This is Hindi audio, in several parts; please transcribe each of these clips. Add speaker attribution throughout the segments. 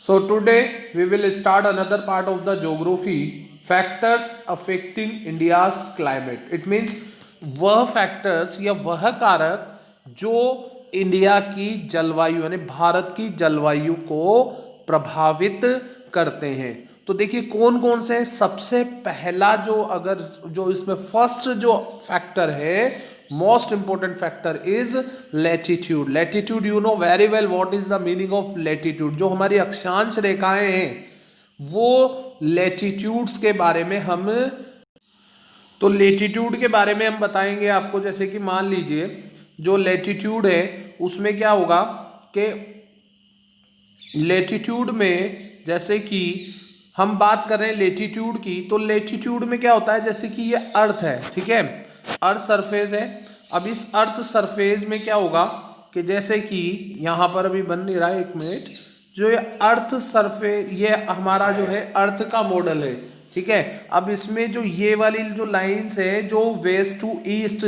Speaker 1: So today we will start another part of the geography, factors affecting India's climate. It means वह फैक्टर्स या वह कारक जो इंडिया की जलवायु यानी भारत की जलवायु को प्रभावित करते हैं। तो देखिए कौन कौन से, सबसे पहला जो इसमें फर्स्ट जो फैक्टर है, most important factor is latitude. Latitude, you know very well what is the meaning of latitude. जो हमारी अक्षांश रेखाएं हैं वो लैटिट्यूड्स के बारे में हम, तो लेटीट्यूड के बारे में हम बताएंगे आपको। जैसे कि मान लीजिए जो लेटीट्यूड है उसमें क्या होगा कि लेटीट्यूड में जैसे कि हम बात कर रहे हैं लेटीट्यूड की, तो लेटीट्यूड में क्या होता है, जैसे कि ये अर्थ है, ठीक है, अर्थ सरफेस है। अब इस अर्थ सरफेस में क्या होगा कि जैसे कि यहाँ पर अभी बन नहीं रहा है, एक मिनट, जो ये अर्थ सरफेस, ये हमारा जो है अर्थ का मॉडल है, ठीक है। अब इसमें जो ये वाली जो लाइंस है जो वेस्ट टू ईस्ट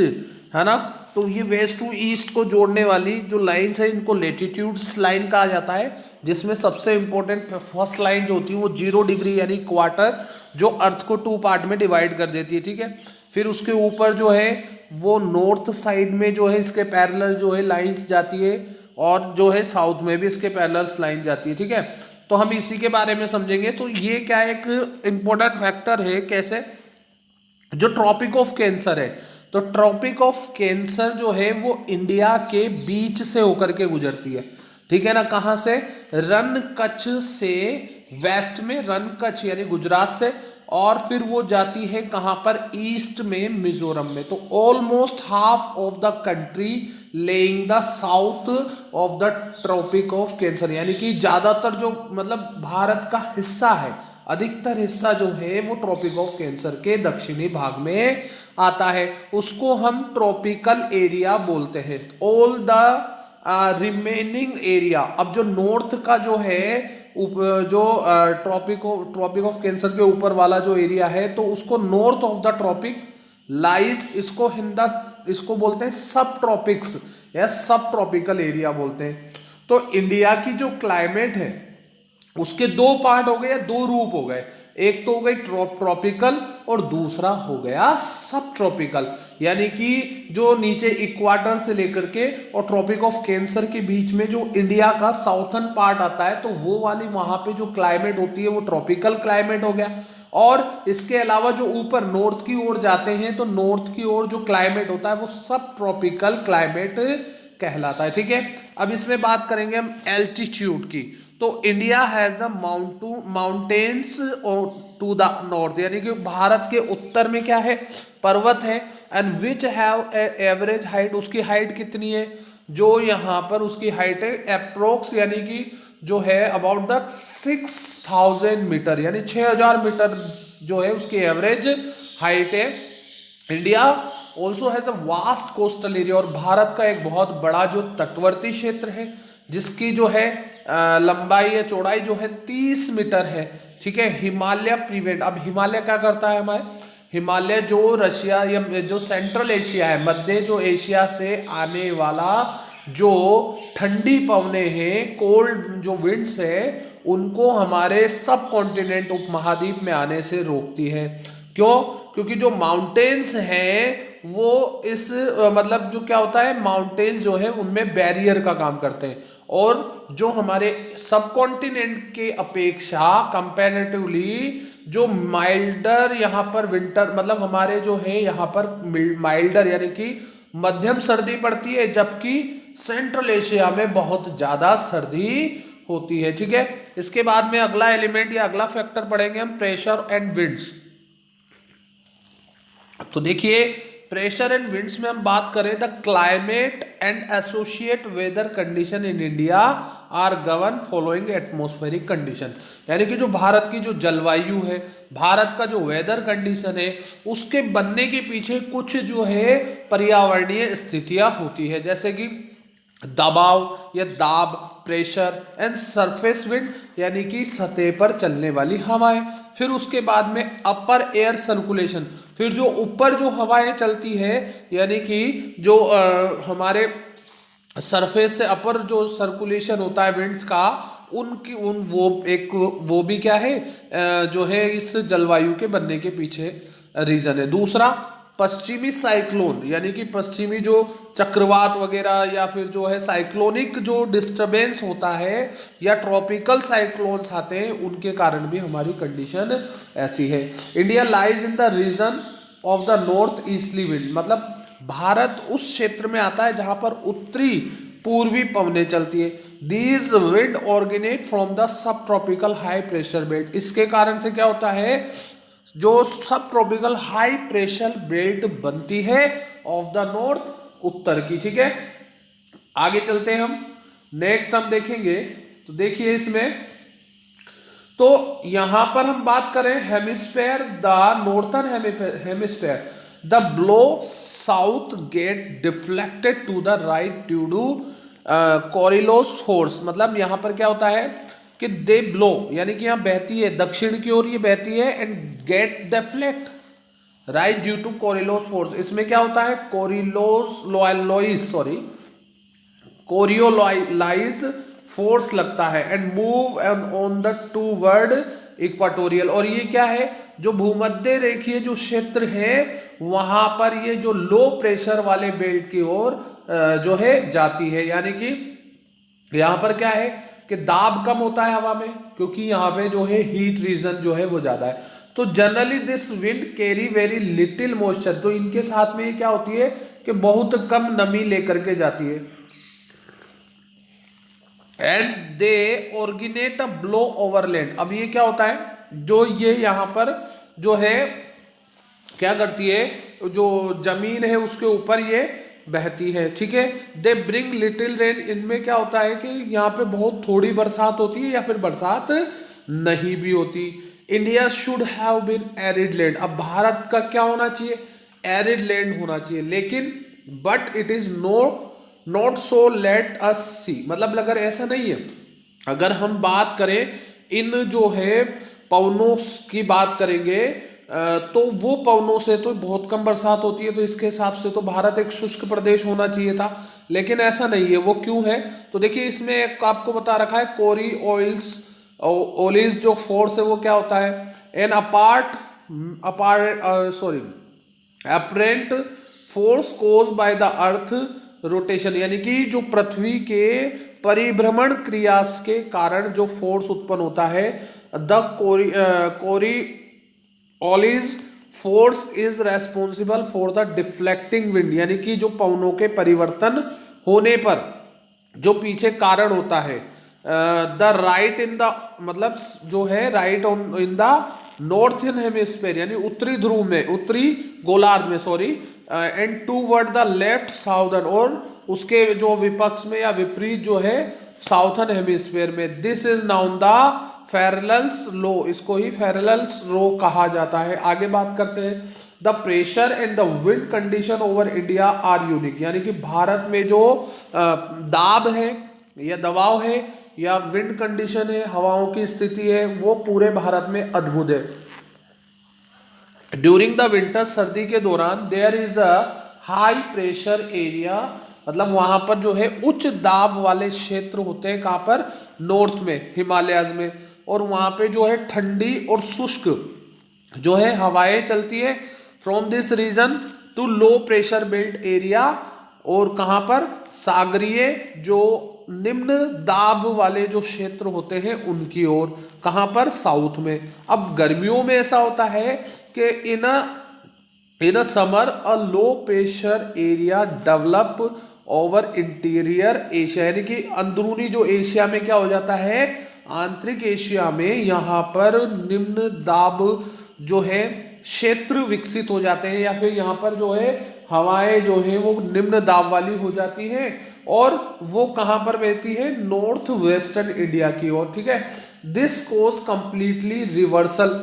Speaker 1: है ना, तो ये वेस्ट टू ईस्ट को जोड़ने वाली जो लाइंस है इनको लेटीट्यूड्स लाइन कहा जाता है, जिसमें सबसे इंपॉर्टेंट फर्स्ट लाइन जो होती है वो 0 डिग्री यानी क्वार्टर, जो अर्थ को 2 पार्ट में डिवाइड कर देती है, ठीक है। फिर उसके ऊपर जो है वो नॉर्थ साइड में जो है इसके पैरेलल जो है लाइंस जाती है, और जो है साउथ में भी इसके पैरेलल लाइन जाती है, ठीक है। तो हम इसी के बारे में समझेंगे। तो ये क्या एक इंपॉर्टेंट फैक्टर है, कैसे, जो ट्रॉपिक ऑफ कैंसर है, तो ट्रॉपिक ऑफ कैंसर जो है वो इंडिया के बीच से होकर के गुजरती है, ठीक है ना। कहाँ से, रन कच्छ से, वेस्ट में रन कच्छ यानी गुजरात से, और फिर वो जाती है कहाँ पर, ईस्ट में मिजोरम में। तो almost half of the country laying the south of the tropic of cancer, यानी कि ज्यादातर जो मतलब भारत का हिस्सा है, अधिकतर हिस्सा जो है वो ट्रॉपिक ऑफ कैंसर के दक्षिणी भाग में आता है, उसको हम ट्रॉपिकल एरिया बोलते हैं। ऑल द रिमेनिंग एरिया, अब जो नॉर्थ का जो है जो ट्रॉपिक ऑफ कैंसर के ऊपर वाला जो एरिया है, तो उसको north of the tropic lies, इसको बोलते हैं सब ट्रॉपिक्स या सब ट्रॉपिकल एरिया बोलते हैं। तो इंडिया की जो क्लाइमेट है उसके 2 पार्ट हो गए या 2 रूप हो गए, एक तो हो गई ट्रॉपिकल और दूसरा हो गया सब ट्रॉपिकल, यानी कि जो नीचे इक्वाटर से लेकर के और ट्रॉपिक ऑफ कैंसर के बीच में जो इंडिया का साउथर्न पार्ट आता है, तो वो वाली वहां पे जो क्लाइमेट होती है वो ट्रॉपिकल क्लाइमेट हो गया। और इसके अलावा जो ऊपर नॉर्थ की ओर जाते हैं तो नॉर्थ की ओर जो क्लाइमेट होता है वो सब ट्रॉपिकल क्लाइमेट कहलाता है, ठीक है। अब इसमें बात करेंगे हम एल्टीट्यूड की। तो India has a mountains to the north, यानी कि भारत के उत्तर में क्या है, पर्वत है, and which have average height, उसकी हाइट कितनी है, जो यहाँ पर उसकी हाइट है अप्रोक्स, यानी कि जो है अबाउट द 6000 मीटर, यानी 6000 मीटर जो है उसकी एवरेज हाइट है। India also has a vast coastal area, और भारत का एक बहुत बड़ा जो तटवर्ती क्षेत्र है जिसकी जो है लंबाई या चौड़ाई जो है 30 मीटर है, ठीक है। हिमालय प्रिवेंट, अब हिमालय क्या करता है हमारे, हिमालय जो रशिया या जो सेंट्रल एशिया है, मध्य जो एशिया से आने वाला जो ठंडी पवने हैं, कोल्ड जो विंड्स है, उनको हमारे सब कॉन्टिनेंट उपमहाद्वीप में आने से रोकती है। क्यों, क्योंकि जो माउंटेन्स हैं वो इस मतलब जो क्या होता है, माउंटेन्स जो है उनमें बैरियर का काम करते हैं, और जो हमारे सब कॉन्टिनेंट के अपेक्षा कंपैरेटिवली जो माइल्डर यहाँ पर विंटर, मतलब हमारे जो है यहाँ पर माइल्डर यानी कि मध्यम सर्दी पड़ती है, जबकि सेंट्रल एशिया में बहुत ज्यादा सर्दी होती है, ठीक है। इसके बाद में अगला एलिमेंट या अगला फैक्टर पढ़ेंगे हम, प्रेशर एंड विंड्स। तो देखिए प्रेशर एंड विंड्स में हम बात करें, the climate and associate weather condition in India are govern following atmospheric condition, यानी कि जो भारत की जो जलवायु है, भारत का जो वेदर कंडीशन है, उसके बनने के पीछे कुछ जो है पर्यावरणीय स्थितियां होती है, जैसे कि दबाव या दाब, प्रेशर एंड सरफेस विंड, यानी कि सतह पर चलने वाली हवाएं। फिर उसके बाद में अपर एयर सर्कुलेशन, फिर जो ऊपर जो हवाएं चलती है, यानी कि जो हमारे सरफेस से अपर जो सर्कुलेशन होता है विंड्स का, उनकी उन वो भी क्या है, जो है इस जलवायु के बनने के पीछे रीजन है। दूसरा, पश्चिमी साइक्लोन, यानी कि पश्चिमी जो चक्रवात वगैरह या फिर जो है साइक्लोनिक जो डिस्टरबेंस होता है या ट्रॉपिकल साइक्लोन्स आते हैं, उनके कारण भी हमारी कंडीशन ऐसी है। India lies in the region of the north easterly wind, मतलब भारत उस क्षेत्र में आता है जहां पर उत्तरी पूर्वी पवनें चलती है। These wind originate from the sub tropical high pressure belt, इसके कारण से क्या होता है, जो सब ट्रॉपिकल हाई प्रेशर बेल्ट बनती है ऑफ द नॉर्थ, उत्तर की। ठीक है, आगे चलते हैं हम। नेक्स्ट हम देखेंगे, तो देखिए इसमें, तो यहां पर हम बात करें hemisphere, the northern hemisphere, the blow south get deflected to the right due to Coriolis force, मतलब यहां पर क्या होता है कि दे ब्लो, यानी कि यहां बहती है दक्षिण की ओर, ये बहती है, and get deflect right due to Coriolis force. इसमें क्या होता है, कोरियोलाइज फोर्स लगता है, and move on the toward equatorial, और ये क्या है, जो भूमध्य रेखीय जो क्षेत्र है वहां पर ये जो लो प्रेशर वाले बेल्ट की ओर जो है जाती है, यानी कि यहां पर क्या है कि दाब कम होता है हवा में, क्योंकि यहाँ पे जो है हीट रीजन जो है वो ज्यादा है। तो generally this wind carry very little moisture, तो इनके साथ में ये क्या होती है कि बहुत कम नमी लेकर के जाती है। And they originate a blow overland, अब ये क्या होता है, जो ये यहां पर जो है क्या करती है, जो जमीन है उसके ऊपर ये बहती है। ठीक है, दे ब्रिंग लिटिल रेन, इनमें क्या होता है कि यहाँ पे बहुत थोड़ी बरसात होती है या फिर बरसात नहीं भी होती। India should have been arid land, अब भारत का क्या होना चाहिए, एरिड लैंड होना चाहिए, लेकिन but it is not so, let us see, मतलब अगर ऐसा नहीं है, अगर हम बात करें इन जो है पवनों की बात करेंगे, तो वो पवनों से तो बहुत कम बरसात होती है, तो इसके हिसाब से तो भारत एक शुष्क प्रदेश होना चाहिए था, लेकिन ऐसा नहीं है। वो क्यों है, तो देखिए इसमें एक आपको बता रखा है, कोरी ओलिस जो फोर्स है वो क्या होता है, an apparent force cause by the earth rotation, यानी कि जो पृथ्वी के परिभ्रमण क्रिया के कारण जो फोर्स उत्पन्न होता है, the Coriolis force is responsible for the deflecting wind, यानी कि जो पवनों के परिवर्तन होने पर जो पीछे कारण होता है, द राइट इन द, मतलब जो है right on in the northern hemisphere, यानी उत्तरी ध्रुव में, उत्तरी गोलार्ध में, sorry, and toward the left southern, और उसके जो विपक्ष में या विपरीत जो है साउथर्न हेमिस्फीयर में। This is known the parallels लो, इसको ही पैरेलल्स लो कहा जाता है। आगे बात करते हैं, the pressure and the wind condition over India are unique, यानी कि भारत में जो दाब है या दबाव है या विंड कंडीशन है, हवाओं की स्थिति है, वो पूरे भारत में अद्भुत है। ड्यूरिंग द विंटर, सर्दी के दौरान, there is a high pressure area, मतलब वहां पर जो है उच्च दाब वाले क्षेत्र होते हैं, कहां पर, नॉर्थ में, हिमालयज में, और वहां पे जो है ठंडी और शुष्क जो है हवाएं चलती है from this region to low pressure belt area, और कहां पर, सागरीय जो निम्न दाब वाले जो क्षेत्र होते हैं उनकी ओर, कहां पर, साउथ में। अब गर्मियों में ऐसा होता है कि in summer a low pressure area develop over interior Asia, यानी कि अंदरूनी जो एशिया में क्या हो जाता है, आंतरिक एशिया में यहाँ पर निम्न दाब जो है क्षेत्र विकसित हो जाते हैं, या फिर यहाँ पर जो है हवाएं जो है वो निम्न दाब वाली हो जाती हैं, और वो कहां पर बहती है, नॉर्थ वेस्टर्न इंडिया की ओर। ठीक है, दिस कोज कंप्लीटली रिवर्सल,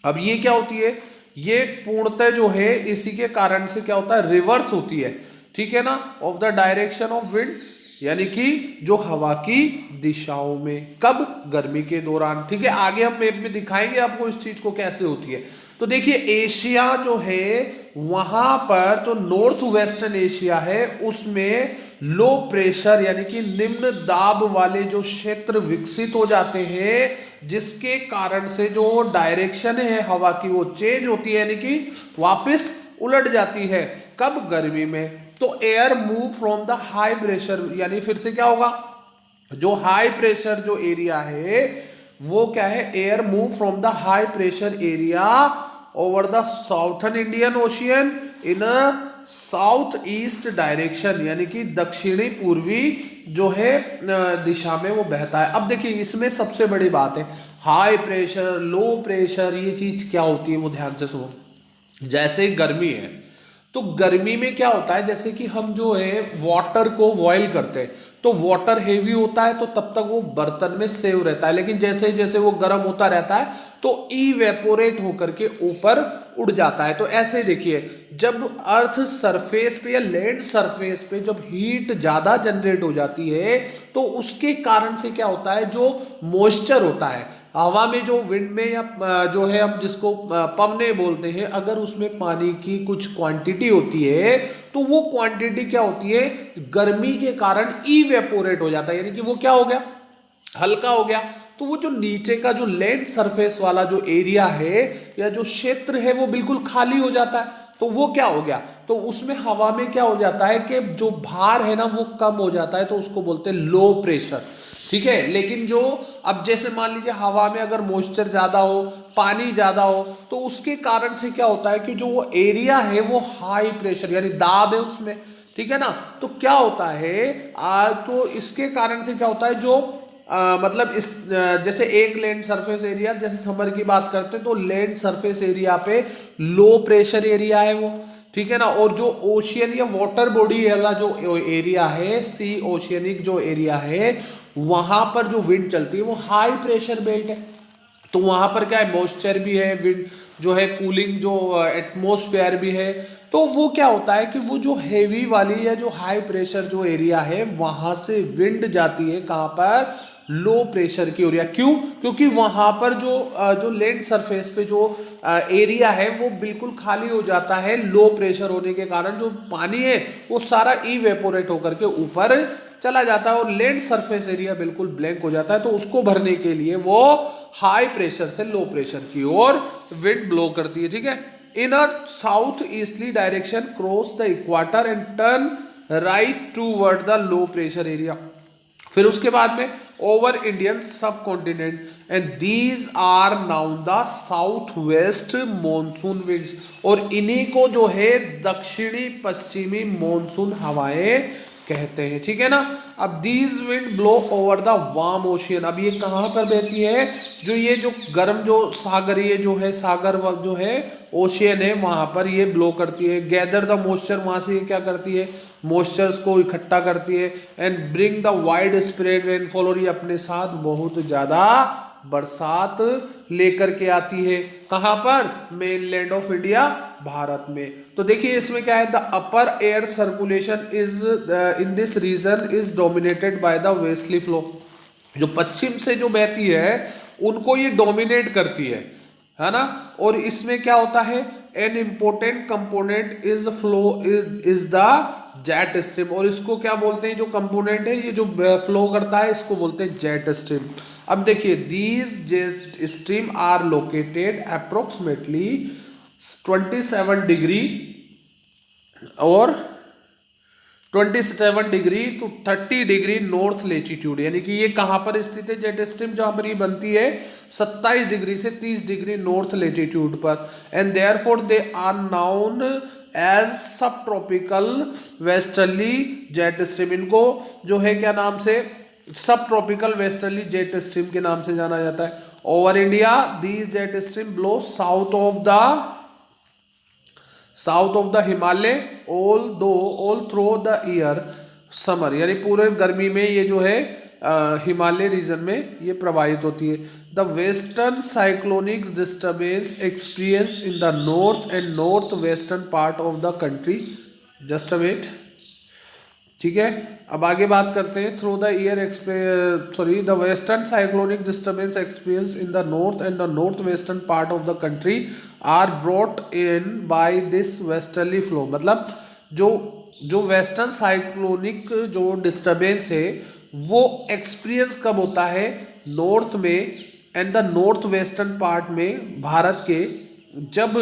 Speaker 1: अब ये क्या होती है, ये पूर्णतः जो है इसी के कारण से क्या होता है, रिवर्स होती है। ठीक है ना, of the direction of wind, यानी कि जो हवा की दिशाओं में, कब, गर्मी के दौरान। ठीक है, आगे हम मैप में दिखाएंगे आपको इस चीज को कैसे होती है। तो देखिए एशिया जो है वहां पर जो नॉर्थ वेस्टर्न एशिया है उसमें लो प्रेशर यानी कि निम्न दाब वाले जो क्षेत्र विकसित हो जाते हैं, जिसके कारण से जो डायरेक्शन है हवा की वो चेंज होती है, यानी कि वापस उलट जाती है। कब? गर्मी में। तो air move from the high pressure, यानी फिर से क्या होगा, जो हाई प्रेशर जो एरिया है वो क्या है, air move from the high pressure area over the southern Indian ocean in a south east direction, यानी कि दक्षिणी पूर्वी जो है दिशा में वो बहता है। अब देखिए इसमें सबसे बड़ी बात है, हाई प्रेशर लो प्रेशर, ये चीज क्या होती है वो ध्यान से सुनो। जैसे गर्मी है तो गर्मी में क्या होता है, जैसे कि हम जो है वाटर को बॉईल करते हैं तो वाटर हेवी होता है तो तब तक वो बर्तन में सेव रहता है, लेकिन जैसे जैसे वो गर्म होता रहता है तो इवेपोरेट होकर के ऊपर उड़ जाता है। तो ऐसे देखिए, जब अर्थ सरफेस पे या लैंड सरफेस पे जब हीट ज्यादा जनरेट हो जाती है तो उसके कारण से क्या होता है, जो मॉइस्चर होता है हवा में, जो विंड में या जो है हम जिसको पवने बोलते हैं, अगर उसमें पानी की कुछ क्वांटिटी होती है तो वो क्वांटिटी क्या होती है, गर्मी के कारण इवेपोरेट हो जाता है, यानी कि वो क्या हो गया, हल्का हो गया। तो वो जो नीचे का जो लैंड सरफेस वाला जो एरिया है या जो क्षेत्र है वो बिल्कुल खाली हो जाता है। तो वो क्या हो गया, तो उसमें हवा में क्या हो जाता है कि जो भार है ना वो कम हो जाता है, तो उसको बोलते हैं लो प्रेशर। ठीक है, लेकिन जो अब जैसे मान लीजिए हवा में अगर मॉइस्चर ज्यादा हो, पानी ज्यादा हो, तो उसके कारण से क्या होता है कि जो वो एरिया है वो हाई प्रेशर यानी दाब है उसमें, ठीक है ना। तो क्या होता है तो इसके कारण से क्या होता है, जो मतलब इस जैसे एक लैंड सरफेस एरिया, जैसे समर की बात करते हैं तो लैंड सरफेस एरिया पे लो प्रेशर एरिया है वो, ठीक है ना। और जो ओशियन या वाटर बॉडी वाला जो एरिया है, सी ओशियनिक जो एरिया है, वहां पर जो विंड चलती है वो हाई प्रेशर बेल्ट है। तो वहां पर क्या है, मॉइस्चर भी है, विंड जो है कूलिंग जो एटमॉस्फेयर भी है। तो वो क्या होता है कि वो जो हेवी वाली या जो हाई प्रेशर जो एरिया है वहां से विंड जाती है कहां पर, लो प्रेशर की एरिया। क्यों? क्योंकि वहां पर जो लैंड सरफेस पे जो एरिया है वो बिल्कुल खाली हो जाता है, लो प्रेशर होने के कारण जो पानी है वो सारा इवेपोरेट होकर के ऊपर चला जाता है और लैंड सरफेस एरिया बिल्कुल ब्लैंक हो जाता है। तो उसको भरने के लिए वो हाई प्रेशर से लो प्रेशर की ओर विंड ब्लो करती है, ठीक है। In a south easterly direction cross the equator and turn right toward the low pressure area. फिर उसके बाद में over Indian subcontinent and these are now the south west monsoon winds, और इन्हीं को जो है दक्षिणी पश्चिमी मॉनसून हवाएं कहते हैं, ठीक है ना। अब these wind blow over the warm ocean, अब ये कहां पर बहती है, जो ये जो गर्म जो सागरीय जो है सागर जो है ओशियन है वहां पर ये ब्लो करती है। गैदर द मॉइस्चर, वहां से ये क्या करती है, मॉइस्चर्स को इकट्ठा करती है। And bring the wide spread rainfall, और ये अपने साथ बहुत ज्यादा बरसात लेकर के आती है। कहां पर, मेनलैंड ऑफ इंडिया, भारत में। तो देखिए इसमें क्या है, the upper air circulation is in this region is dominated by the westerly flow, जो पश्चिम से जो बहती है उनको ये डोमिनेट करती है ना। और इसमें क्या होता है, an important component is flow is the jet stream, और इसको क्या बोलते हैं, जो कंपोनेंट है ये जो फ्लो करता है इसको बोलते हैं जेट स्ट्रीम। अब देखिए these jet stream are located approximately 27 degree और 27 degree to 30 degree north latitude, यानी कि ये कहां पर स्थित है जेट स्ट्रीम, जहां पर ये बनती है 27 डिग्री से 30 डिग्री नॉर्थ लेटीट्यूड पर। And therefore they are known as sub tropical westerly jet stream, इनको जो है क्या नाम से, सब ट्रॉपिकल वेस्टर्ली जेट स्ट्रीम के नाम से जाना जाता है। Over India these jet stream blow south of the Himalaya all through the year summer, यानी पूरे गर्मी में ये जो है हिमालय रीजन में ये प्रवाहित होती है। The western cyclonic disturbance experience in the north and north western part of the country, just a wait, ठीक है। अब आगे बात करते हैं। Through the year the western cyclonic disturbance experience in the north and the north western part of the country are brought in by this westerly flow. मतलब जो जो वेस्टर्न साइक्लोनिक जो डिस्टर्बेंस है वो एक्सपीरियंस कब होता है, नॉर्थ में and the north western part में भारत के, जब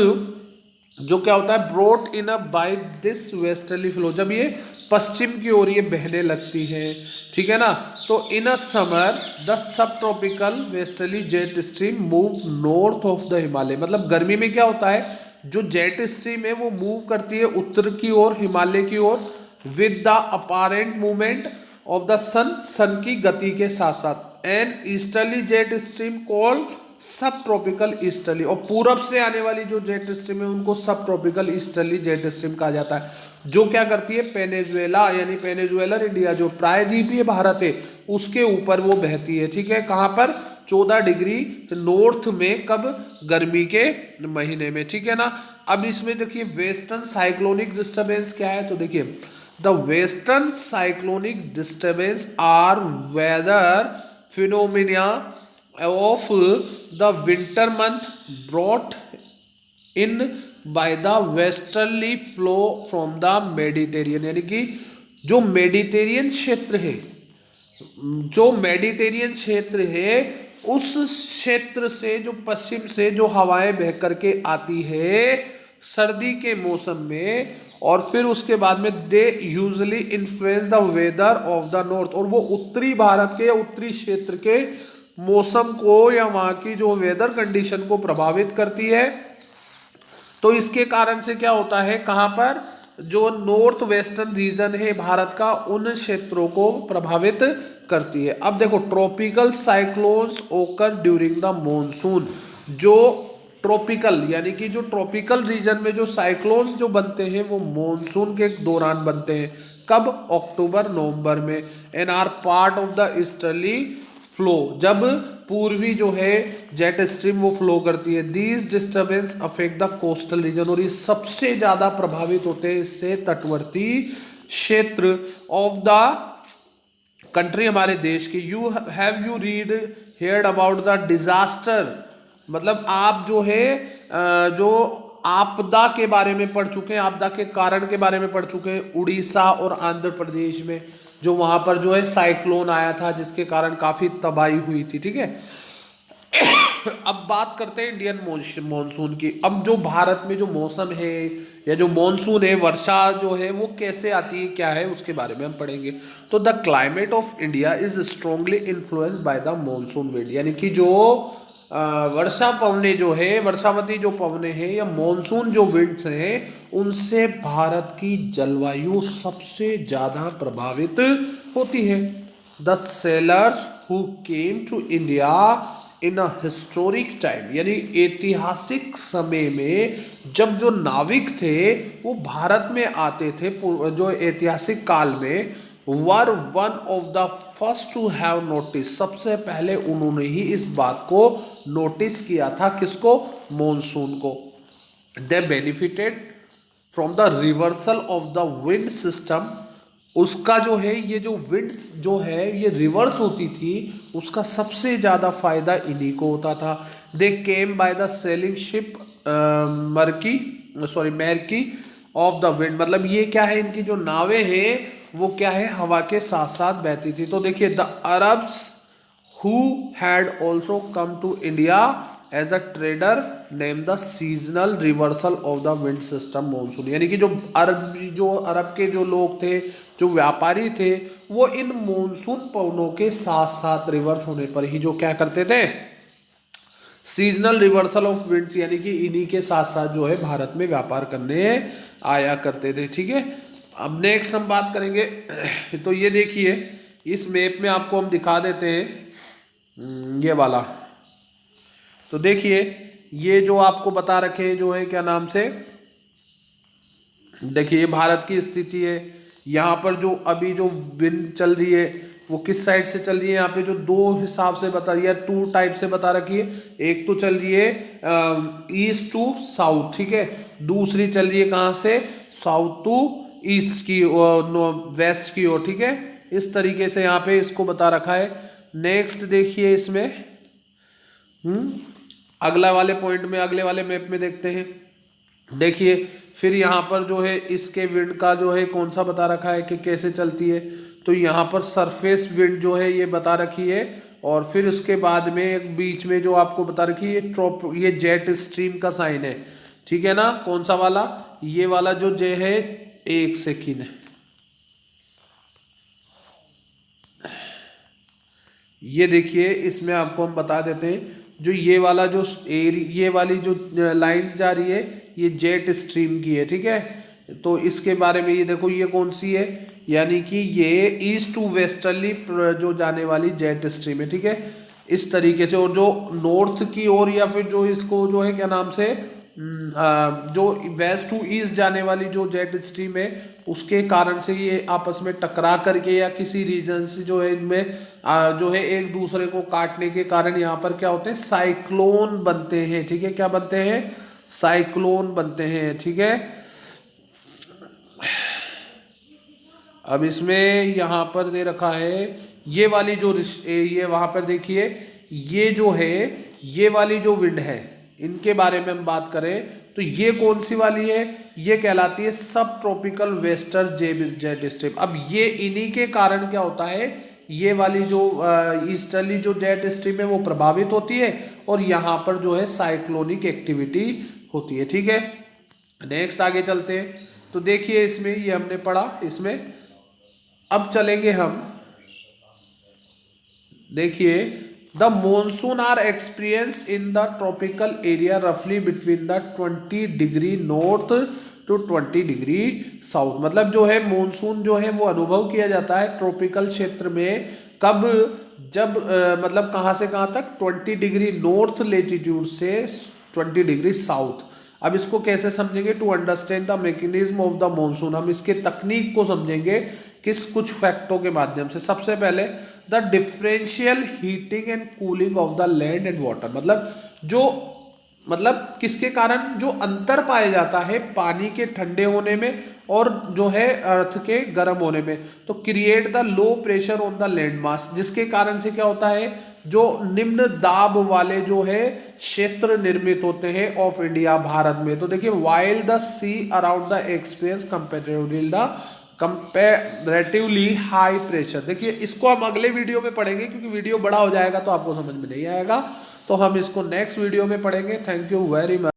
Speaker 1: जो क्या होता है brought in a by this westerly flow, जब ये पश्चिम की ओर ये बहने लगती है, ठीक है ना। तो इन अ समर द सब tropical westerly jet stream move north of the Himalaya. मतलब गर्मी में क्या होता है, जो जेट स्ट्रीम है वो मूव करती है उत्तर की ओर, हिमालय की ओर, with the apparent movement of the sun, sun की गति के साथ साथ। And easterly jet stream called subtropical easterly, और पूरब से आने वाली जो जेट स्ट्रीम है उनको सब ट्रॉपिकल ईस्टर्ली जेट स्ट्रीम कहा जाता है, जो क्या करती है पेनेजुएला यानी पेनेजुएलर इंडिया, जो प्रायद्वीपीय भारत है उसके ऊपर वो बहती है। ठीक है, कहाँ पर, 14 डिग्री नॉर्थ में, कब, गर्मी के महीने में। ठीक है ना। अब इसमें देखिए वेस्टर्न साइक्लोनिक डिस्टर्बेंस क्या है, तो देखिए the western cyclonic disturbance are weather phenomena of the winter month brought in by the westerly flow from the Mediterranean। यानी कि जो मेडिटेरियन क्षेत्र है, जो मेडिटेरियन क्षेत्र है उस क्षेत्र से, जो पश्चिम से जो हवाएं बह करके आती है सर्दी के मौसम में, और फिर उसके बाद में they usually influence the weather of the north, और वो उत्तरी भारत के, उत्तरी क्षेत्र के मौसम को या वहाँ की जो वेदर कंडीशन को प्रभावित करती है। तो इसके कारण से क्या होता है, कहाँ पर, जो नॉर्थ वेस्टर्न रीजन है भारत का, उन क्षेत्रों को प्रभावित करती है। अब देखो ट्रॉपिकल साइक्लोन्स ओकर ड्यूरिंग द मॉनसून। जो ट्रॉपिकल यानी कि जो ट्रॉपिकल रीजन में जो साइक्लोन्स जो बनते हैं वो मॉनसून के दौरान बनते हैं, कब, अक्टूबर नवंबर में। And are part of the easterly flow, जब पूर्वी जो है जेट स्ट्रीम वो फ्लो करती है। These disturbance affect the coastal region, और ये सबसे ज्यादा प्रभावित होते हैं इससे तटवर्ती क्षेत्र ऑफ द कंट्री, हमारे देश के। You read heard about the disaster, मतलब आप जो है जो आपदा के बारे में पढ़ चुके हैं, आपदा के कारण के बारे में पढ़ चुके हैं। उड़ीसा और आंध्र प्रदेश में जो वहां पर जो है साइक्लोन आया था जिसके कारण काफी तबाही हुई थी। ठीक है। अब बात करते हैं इंडियन मॉनसून की। अब जो भारत में जो मौसम है या जो मॉनसून है, वर्षा जो है वो कैसे आती है, क्या है, उसके बारे में हम पढ़ेंगे। तो the climate of India is strongly influenced by the monsoon wind, यानी कि जो वर्षा पवने जो है, वर्षावती जो पवने हैं या मॉनसून जो विंड्स हैं, उनसे भारत की जलवायु सबसे ज्यादा प्रभावित होती है। The sailors who came to India in a historic time, यानी ऐतिहासिक समय में जब जो नाविक थे वो भारत में आते थे, जो ऐतिहासिक काल में, were one of the first to have notice, सबसे पहले उन्होंने ही इस बात को नोटिस किया था, किसको, मॉनसून को। They benefited from the reversal of the wind system, उसका जो है ये जो विंड्स जो है ये रिवर्स होती थी, उसका सबसे ज़्यादा फायदा इन्हीं को होता था। They came by the sailing ship mercy of the wind, मतलब ये क्या है, इनकी जो नावें हैं वो क्या है, हवा के साथ साथ बहती थी। तो देखिए the Arabs who had also come to India as a trader name the seasonal reversal of the wind system monsoon, यानी कि जो अरब के जो लोग थे, जो व्यापारी थे, वो इन मॉनसून पवनों के साथ साथ रिवर्स होने पर ही जो क्या करते थे, सीजनल रिवर्सल ऑफ विंड्स, यानी कि इन्हीं के साथ साथ जो है भारत में व्यापार करने आया करते थे। ठीक है। अब नेक्स्ट हम बात करेंगे। तो ये देखिए इस मैप में आपको हम दिखा देते हैं ये वाला। तो देखिए ये जो आपको बता रखे जो है क्या नाम से, देखिए ये भारत की स्थिति है। यहाँ पर जो अभी जो विंड चल रही है वो किस साइड से चल रही है, यहाँ पे जो दो हिसाब से बता रही है, टू टाइप से बता रखी है। एक तो चल रही है ईस्ट टू साउथ, ठीक है, दूसरी चल रही है कहाँ से, साउथ टू ईस्ट की और वेस्ट की ओर, ठीक है। इस तरीके से यहाँ पे इसको बता रखा है। नेक्स्ट देखिए इसमें अगला वाले पॉइंट में, अगले वाले मैप में देखते हैं। देखिए फिर यहाँ पर जो है इसके विंड का जो है कौन सा बता रखा है कि कैसे चलती है। तो यहाँ पर सरफेस विंड जो है ये बता रखी है, और फिर उसके बाद में एक बीच में जो आपको बता रखी है ये जेट स्ट्रीम का साइन है, ठीक है ना। कौन सा वाला, ये वाला जो जे है, एक सेकेंड, ये देखिए इसमें आपको हम बता देते हैं, जो ये वाला जो ये वाली जो लाइंस जा रही है ये जेट स्ट्रीम की है, ठीक है। तो इसके बारे में ये देखो ये कौन सी है, यानी कि ये ईस्ट टू वेस्टर्ली जो जाने वाली जेट स्ट्रीम है, ठीक है। इस तरीके से, और जो नॉर्थ की ओर या फिर जो इसको जो है क्या नाम से जो वेस्ट टू ईस्ट जाने वाली जो जेट स्ट्रीम है उसके कारण से ये आपस में टकरा करके या किसी रीजन से जो है इनमें जो है एक दूसरे को काटने के कारण यहाँ पर क्या होते हैं, साइक्लोन बनते हैं, ठीक है। क्या बनते हैं, साइक्लोन बनते हैं, ठीक है। अब इसमें यहाँ पर दे रखा है ये वाली जो ये वहां पर देखिए ये जो है ये वाली जो विंड है इनके बारे में हम बात करें तो ये कौन सी वाली है, ये कहलाती है सब ट्रॉपिकल वेस्टर्न जेट स्ट्रीम। अब ये इन्हीं के कारण क्या होता है, ये वाली जो ईस्टर्ली जो जेट स्ट्रीम है वो प्रभावित होती है और यहाँ पर जो है साइक्लोनिक एक्टिविटी होती है, ठीक है। नेक्स्ट आगे चलते हैं। तो देखिए इसमें ये हमने पढ़ा, इसमें अब चलेंगे हम, देखिए the monsoon are experience in the tropical area रफली between the 20 degree north to 20 degree south. मतलब जो है मॉनसून जो है वो अनुभव किया जाता है ट्रॉपिकल क्षेत्र में, कब, जब मतलब कहाँ से कहाँ तक, 20 डिग्री नॉर्थ लेटीट्यूड से 20 डिग्री साउथ। अब इसको कैसे समझेंगे, to understand the mechanism of the monsoon, हम इसके तकनीक को समझेंगे किस कुछ फैक्टों के माध्यम से। सबसे पहले the differential heating and cooling of the land and water, मतलब किसके कारण जो अंतर पाया जाता है पानी के ठंडे होने में और जो है अर्थ के गर्म होने में। तो create the low pressure on the land mass, जिसके कारण से क्या होता है, जो निम्न दाब वाले जो है क्षेत्र निर्मित होते हैं ऑफ इंडिया, भारत में। तो देखिए while the sea around the experience comparatively high pressure. देखिए इसको हम अगले वीडियो में पढ़ेंगे क्योंकि वीडियो बड़ा हो जाएगा तो आपको समझ में नहीं आएगा, तो हम इसको नेक्स्ट वीडियो में पढ़ेंगे। Thank you very much.